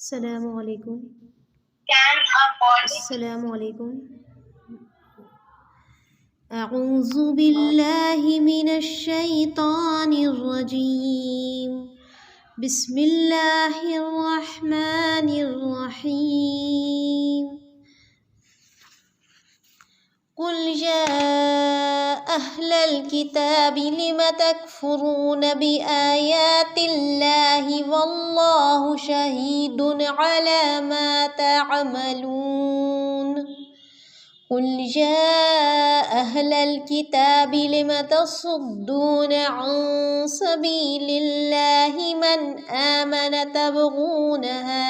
अस्सलामुअलैकुम। अस्सलामुअलैकुम। अऊज़ु बिल्लाहि मिनश शैतानिर रजीम। बिस्मिल्लाहिर रहमानिर रहीम। कुल या अहलल किताबि लिम तकफुरून बिआयातिल्लाहि वल्लाहु शहीदुन अला मा तअमलून। कुल या अहलल किताबि लिम तसुद्दून अन सबीलिल्लाहि मन आमन तबगूनहा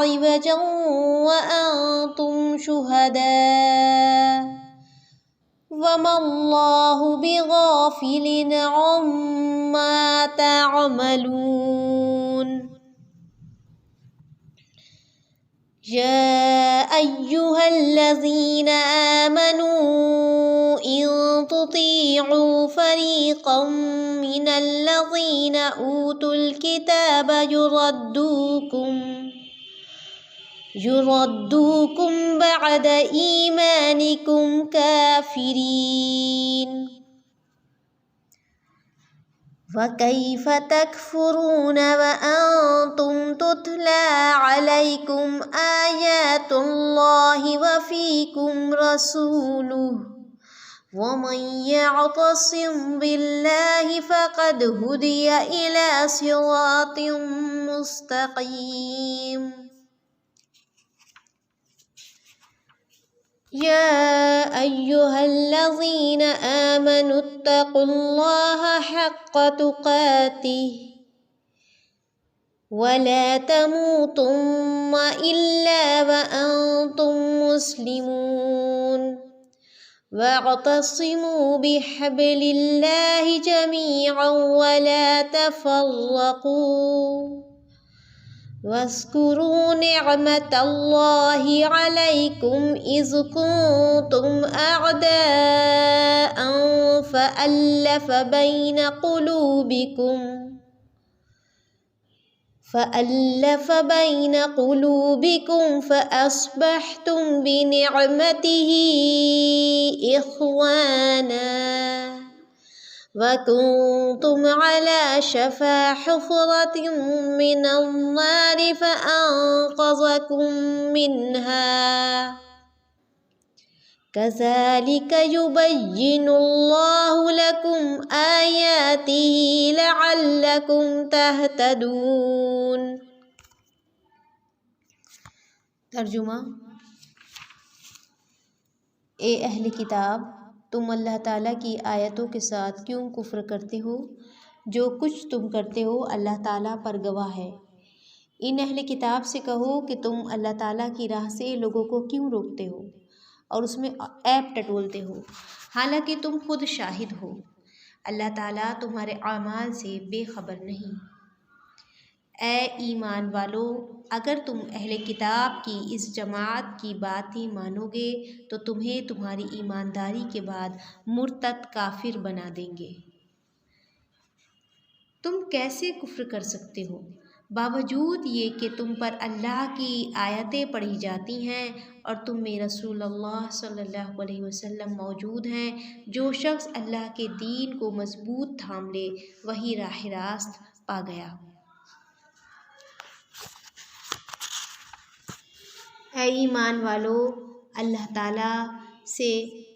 इवजन व अंतुम शुहदा वमल्लाहु बिगाफिलिन अम्मा तअमलून। या अय्युहल्लज़ीना आमनू इन तुतीअू फरीक़म मिनल्लज़ीना ऊतुल किताब युरद्दूकुम बअद ईमानिकुम काफिरीन। वकैफ़ तकफ़ुरून वअन्तुम तुतला अलैकुम आयातुल्लाहि वफ़ीकुम रसूलुहु वमन यअतसिम बिल्लाहि फ़क़द हुदिय इला सिरातिम मुस्तक़ीम। या अय्युहल्लज़ीना आमनुत्तक़ुल्लाहा हक़्क़ तुक़ातिह वला तमूतुन्न इल्ला व अंतुम मुस्लिमून। वअतसिमू बिहब्लिल्लाहि जमीअन वला तफ़र्रक़ू वज़्कुरू निअमतल्लाहि अलैकुम इज़ कुंतुम अअदाअन फ़अल्लफ़ बैन क़ुलूबिकुम फ़अस्बहतुम बिनिअमतिही इख़वाना वकुंतुम अला शफ़ा हुफ़रतिन मिनन्नारि फ़अन्क़ज़कुम मिन्हा। कज़ालिक युबय्यिनुल्लाहु लकुम आयातिही लअल्लकुम तहतदून। तर्जुमा। ए अहले किताब, तुम अल्लाह ताला की आयतों के साथ क्यों कुफ्र करते हो? जो कुछ तुम करते हो अल्लाह ताला पर गवाह है। इन अहले किताब से कहो कि तुम अल्लाह ताला की राह से लोगों को क्यों रोकते हो और उसमें ऐब टटोलते हो, हालांकि तुम खुद शाहिद हो। अल्लाह ताला तुम्हारे आमाल से बेखबर नहीं। ए ईमान वालो, अगर तुम अहले किताब की इस जमात की बात ही मानोगे तो तुम्हें तुम्हारी ईमानदारी के बाद मुर्तद काफिर बना देंगे। तुम कैसे कुफ्र कर सकते हो बावजूद ये कि तुम पर अल्लाह की आयतें पढ़ी जाती हैं और तुम में रसूलुल्लाह सल्लल्लाहु अलैहि वसल्लम मौजूद हैं। जो शख्स अल्लाह के दीन को मजबूत थाम ले वही राह रास्त पा गया। ऐ ईमान वालो, अल्लाह ताला से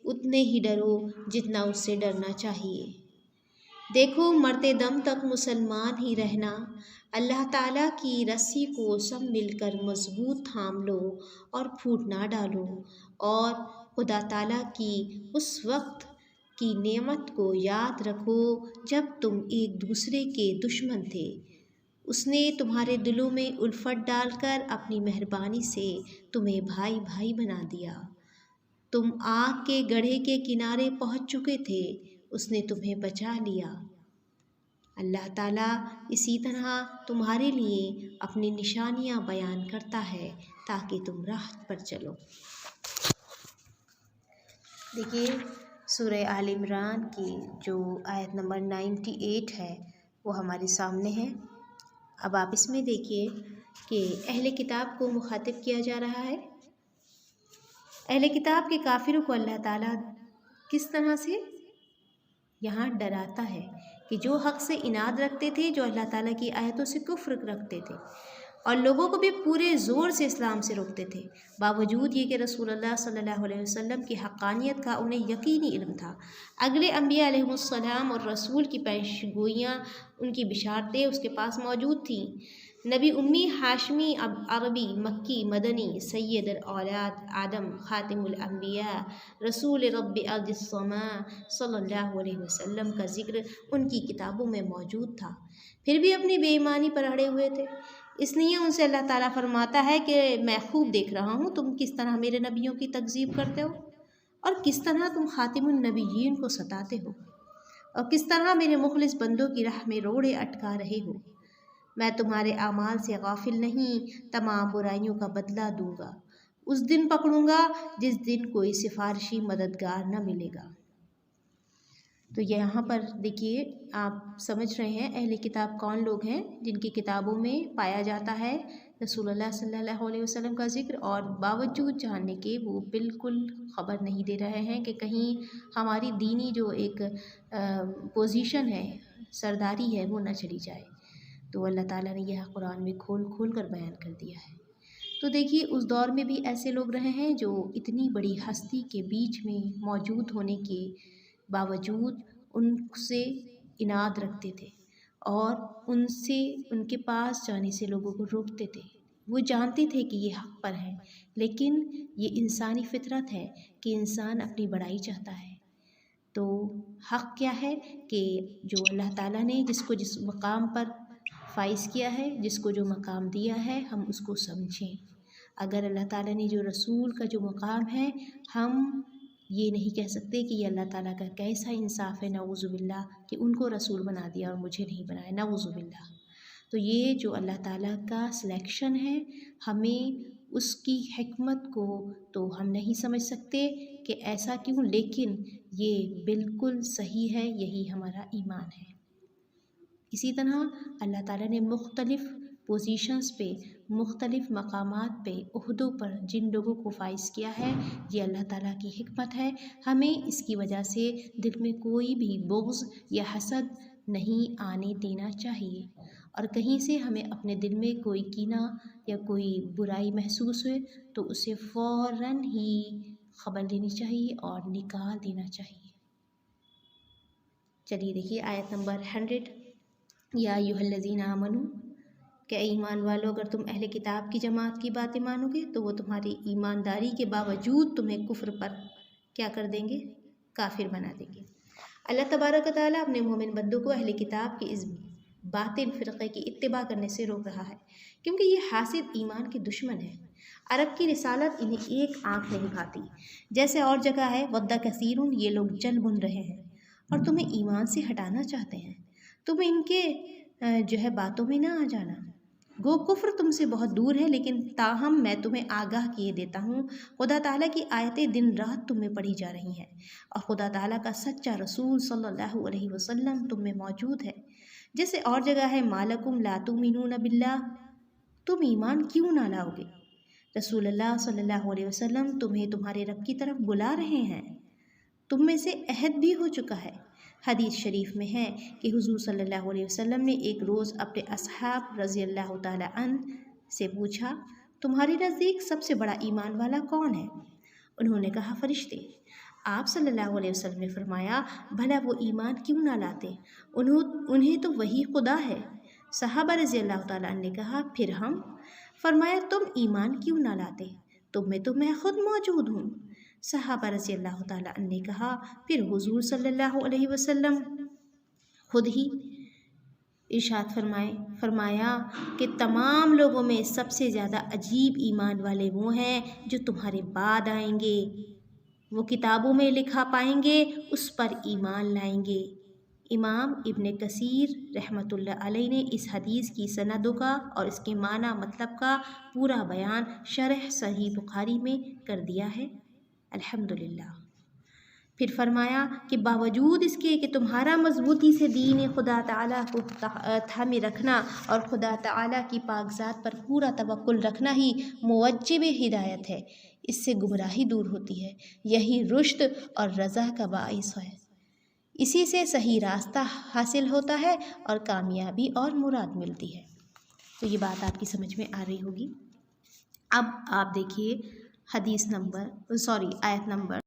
उतने ही डरो जितना उससे डरना चाहिए। देखो, मरते दम तक मुसलमान ही रहना। अल्लाह ताला की रस्सी को सब मिलकर मजबूत थाम लो और फूट ना डालो। और खुदा ताला की उस वक्त की नेमत को याद रखो जब तुम एक दूसरे के दुश्मन थे। उसने तुम्हारे दिलों में उल्फत डालकर अपनी मेहरबानी से तुम्हें भाई भाई बना दिया। तुम आग के गड्ढे के किनारे पहुंच चुके थे, उसने तुम्हें बचा लिया। अल्लाह ताला इसी तरह तुम्हारे लिए अपनी निशानियां बयान करता है ताकि तुम राह पर चलो। देखिए, सूरह आल इमरान की जो आयत नंबर 98 है वो हमारे सामने है। अब आप इसमें देखिए कि अहले किताब को मुखातिब किया जा रहा है। अहले किताब के काफिरों को अल्लाह ताला किस तरह से यहाँ डराता है कि जो हक़ से इनाद रखते थे, जो अल्लाह ताला की आयतों से कुफ्र रखते थे और लोगों को भी पूरे ज़ोर से इस्लाम से रोकते थे, बावजूद ये कि रसूलुल्लाह सल्लल्लाहु अलैहि वसल्लम की हक़ानियत का उन्हें यकीनी इल्म था। अगले अम्बिया अलैहिमुस्सलाम और रसूल की पेशगोइयाँ, उनकी बिशारतें उसके पास मौजूद थीं। नबी उम्मी हाशमी अरबी मक्की मदनी सैयद औलाद आदम ख़ातिमुल अम्बिया रसूल रब्बि अर्दिस्समा सल्लल्लाहु अलैहि वसल्लम का ज़िक्र उनकी किताबों में मौजूद था, फिर भी अपनी बेईमानी पर अड़े हुए थे। इसलिए उनसे अल्लाह ताला फरमाता है कि मैं खूब देख रहा हूँ तुम किस तरह मेरे नबियों की तकज़ीब करते हो और किस तरह तुम ख़ातिमुन नबिय्यीन को सताते हो और किस तरह मेरे मुखलिस बंदों की राह में रोड़े अटका रहे हो। मैं तुम्हारे आमाल से गाफिल नहीं, तमाम बुराइयों का बदला दूंगा। उस दिन पकड़ूंगा जिस दिन कोई सिफारिशी मददगार न मिलेगा। तो यहाँ पर देखिए आप समझ रहे हैं अहले किताब कौन लोग हैं जिनकी किताबों में पाया जाता है रसूलुल्लाह सल्लल्लाहु अलैहि वसल्लम का ज़िक्र, और बावजूद जानने के वो बिल्कुल ख़बर नहीं दे रहे हैं कि कहीं हमारी दीनी जो एक पोजीशन है, सरदारी है, वो न चली जाए। तो अल्लाह ताला ने यह कुरान में खोल खोल कर बयान कर दिया है। तो देखिए उस दौर में भी ऐसे लोग रहे हैं जो इतनी बड़ी हस्ती के बीच में मौजूद होने के बावजूद उनसे इनाद रखते थे और उनसे उनके पास जाने से लोगों को रोकते थे। वो जानते थे कि ये हक़ पर है, लेकिन ये इंसानी फितरत है कि इंसान अपनी बड़ाई चाहता है। तो हक़ क्या है कि जो अल्लाह ताला ने जिसको जिस मकाम पर फ़ाइज़ किया है, जिसको जो मकाम दिया है, हम उसको समझें। अगर अल्लाह ताला ने जो रसूल का जो मकाम है, हम ये नहीं कह सकते कि ये अल्लाह ताला का कैसा इंसाफ़ है, नऊज़ु बिल्लाह, कि उनको रसूल बना दिया और मुझे नहीं बनाया, नऊज़ु बिल्लाह। तो ये जो अल्लाह ताला का सिलेक्शन है, हमें उसकी हिकमत को तो हम नहीं समझ सकते कि ऐसा क्यों, लेकिन ये बिल्कुल सही है, यही हमारा ईमान है। इसी तरह अल्लाह ताला ने मुख्तलिफ़ पोजीशंस पे, मुख्तलिफ़ मकामात पे, ओहदों पर जिन लोगों को फ़ाइज़ किया है, ये अल्लाह ताला की हिकमत है। हमें इसकी वजह से दिल में कोई भी बुग़्ज़ या हसद नहीं आने देना चाहिए और कहीं से हमें अपने दिल में कोई कीना या कोई बुराई महसूस हुए तो उसे फ़ौरन ही ख़बर लेनी चाहिए और निकाल देना चाहिए। चलिए देखिए आयत नंबर 100, या अय्युहल्लज़ीना आमनू, क्या ईमान वालों, अगर तुम अहले किताब की जमात की बातें मानोगे तो वो तुम्हारी ईमानदारी के बावजूद तुम्हें कुफ्र पर क्या कर देंगे, काफिर बना देंगे। अल्लाह तबारक व तआला अपने मोमिन बंदों को अहले किताब के इस बातिल फ़िरक़े की इत्तिबा करने से रोक रहा है, क्योंकि ये हासिद ईमान के दुश्मन है। अरब की रिसालत इन्हें एक आँख नहीं भाती। जैसे और जगह है, वद्दा कसीरुन, ये लोग जल बुन रहे हैं और तुम्हें ईमान से हटाना चाहते हैं। तुम इनके जो है बातों में ना आ जाना। गो कुफ्र तुमसे बहुत दूर है, लेकिन ताहम मैं तुम्हें आगाह किए देता हूँ, खुदा ताला की आयतें दिन रात तुम में पढ़ी जा रही हैं और खुदा ताला का सच्चा रसूल सल्लल्लाहु अलैहि वसल्लम तुम में मौजूद है। जैसे और जगह है, मालकुम ला तुमिनून बिल्लाह, तुम ईमान क्यों ना लाओगे। रसूलुल्लाह सल्लल्लाहु अलैहि वसल्लम तुम्हें तुम्हारे रब की तरफ बुला रहे हैं, तुम में से अहद भी हो चुका है। हदीस शरीफ में है कि हुजूर सल्लल्लाहु अलैहि वसल्लम ने एक रोज़ अपने असहाब रज़ी अल्लाह ताला अन्हु से पूछा, तुम्हारे नज़दीक सबसे बड़ा ईमान वाला कौन है। उन्होंने कहा, फरिश्ते। आप सल्लल्लाहु अलैहि वसल्लम ने फरमाया, भला वो ईमान क्यों ना लाते, उन्हें तो वही खुदा है। सहाबा रज़ी अल्लाह ताला अन्हु ने कहा, फिर हम। फरमाया, तुम ईमान क्यों ना लाते, तुम में तो मैं खुद मौजूद हूँ। सहाबा रज़ी अल्लाह ताला अन्हु ने कहा, फिर हुजूर सल्लल्लाहु अलैहि वसल्लम खुद ही इरशाद फरमाया कि तमाम लोगों में सबसे ज़्यादा अजीब ईमान वाले वो हैं जो तुम्हारे बाद आएंगे, वो किताबों में लिखा पाएंगे, उस पर ईमान लाएंगे। इमाम इब्न कसीर रहमतुल्लाह अलैह ने इस हदीस की सनदों का और इसके माना मतलब का पूरा बयान शरह सही बुखारी में कर दिया है। अल्हम्दुलिल्लाह। फिर फरमाया कि बावजूद इसके कि तुम्हारा मजबूती से दीन खुदा ताला को थामे रखना और खुदा ताला की पाकज़ात पर पूरा तवक्कुल रखना ही मुवज्जिब हिदायत है, इससे गुमराही दूर होती है, यही रुश्द और रज़ा का बाइस है। इसी से सही रास्ता हासिल होता है और कामयाबी और मुराद मिलती है। तो ये बात आपकी समझ में आ रही होगी। अब आप देखिए आयत नंबर